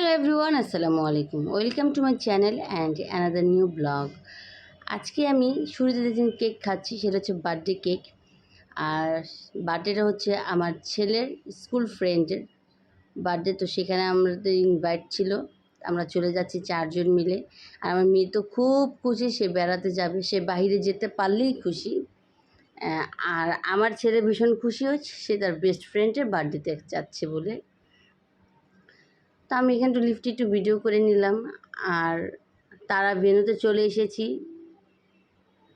Hello everyone, আসসালামু আলাইকুম। Welcome to my channel and another new blog. আজকে আমি শুরুতে যেদিন কেক খাচ্ছি সেটা হচ্ছে বার্থডে কেক। আর বার্থডেটা হচ্ছে আমার ছেলের স্কুল ফ্রেন্ডের বার্থডে। তো সেখানে আমাদের ইনভাইট ছিল, আমরা চলে যাচ্ছি 4 জন মিলে। আর আমার মেয়ে তো খুব খুশি, সে বেড়াতে যাবে, সে বাইরে যেতে পারলেই খুশি। আর আমার ছেলে ভীষণ খুশি হচ্ছে, সে তার বেস্ট ফ্রেন্ডের বার্থডেতে যাচ্ছে বলে। তো আমি এখানে একটু ভিডিও করে নিলাম। আর তারা ভেন্যুতে চলে এসেছি,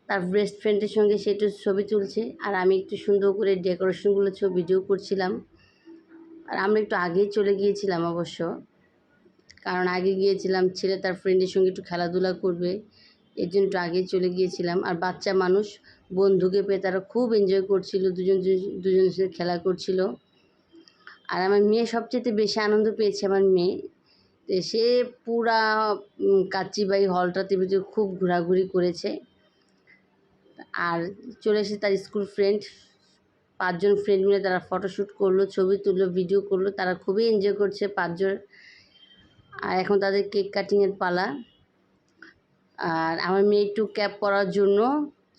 তার বেস্ট ফ্রেন্ডের সঙ্গে সে একটু ছবি তুলছে, আর আমি একটু সুন্দর করে ডেকোরেশনগুলো ভিডিও করছিলাম। আর আমরা একটু আগেই চলে গিয়েছিলাম অবশ্য, কারণ আগে গিয়েছিলাম ছেলে তার ফ্রেন্ডের সঙ্গে একটু খেলাধুলা করবে, এর জন্য একটু আগেই চলে গিয়েছিলাম। আর বাচ্চা মানুষ বন্ধুকে পেয়ে তারা খুব এনজয় করছিল, দুজনের সাথে খেলা করছিল। আর আমার মেয়ে সবচেয়ে বেশি আনন্দ পেয়েছে, আমার মেয়ে সে পুরা কাচ্চিবাড়ি হলটাতে ভিতরে খুব ঘোরাঘুরি করেছে। আর চলে এসে তার স্কুল ফ্রেন্ড 5 জন ফ্রেন্ড মিলে তারা ফটোশ্যুট করলো, ছবি তুললো, ভিডিও করলো, তারা খুবই এনজয় করছে 5 জন। আর এখন তাদের কেক কাটিংয়ের পালা। আর আমার মেয়ে একটু ক্যাপ পরার জন্য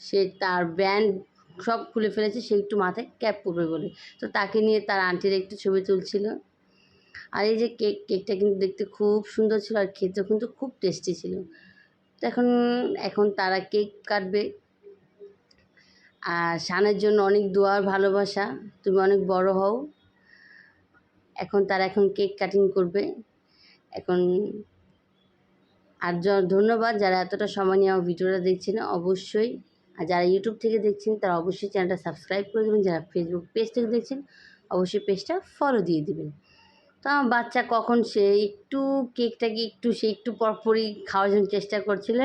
সে তার ব্যান্ড সব খুলে ফেলেছে, সে একটু মাথায় ক্যাপ পরবে বলে। তো তাকে নিয়ে তার আন্টির একটু ছবি তুলছিল। আর এই যে কেকটা কিন্তু দেখতে খুব সুন্দর ছিল, আর খেতেও কিন্তু খুব টেস্টি ছিল। তো এখন তারা কেক কাটবে। আর শানের জন্য অনেক দোয়া আর ভালোবাসা, তুমি অনেক বড় হও। তারা কেক কাটিং করবে এখন। আর ধন্যবাদ যারা এতটা সময় নিয়ে আমার ভিডিওটা দেখছেন অবশ্যই। আর যারা ইউটিউব থেকে দেখছেন তারা অবশ্যই চ্যানেলটা সাবস্ক্রাইব করে দেবেন, যারা ফেসবুক পেজ থেকে দেখছেন অবশ্যই পেজটা ফলো দিয়ে দিবেন। তো আমার বাচ্চা কখন সে একটু পরপরই খাওয়ার জন্য চেষ্টা করছিল।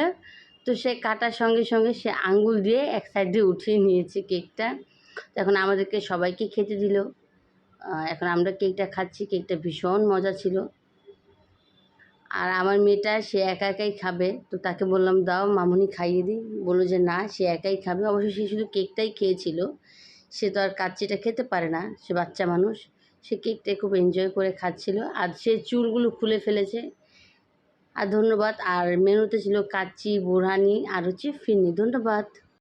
তো সে কাটার সঙ্গে সঙ্গে সে আঙ্গুল দিয়ে এক সাইডে উঠিয়ে নিয়েছে কেকটা। তো এখন আমাদেরকে সবাইকে খেতে দিল। এখন আমরা কেকটা খাচ্ছি, কেকটা ভীষণ মজা ছিল। আর আমার মেয়েটা সে একা একাই খাবে, তো তাকে বললাম দাও মামুনি খাইয়ে দিই, বললো যে না সে একাই খাবে। অবশ্যই সে শুধু কেকটাই খেয়েছিল, সে তো আর কাচ্চিটা খেতে পারে না, সে বাচ্চা মানুষ। সে কেকটাই খুব এনজয় করে খাচ্ছিল, আর সে চুলগুলো খুলে ফেলেছে। আর ধন্যবাদ। আর মেনুতে ছিল কাচ্চি, বোরহানি আর ফিরনি। ধন্যবাদ।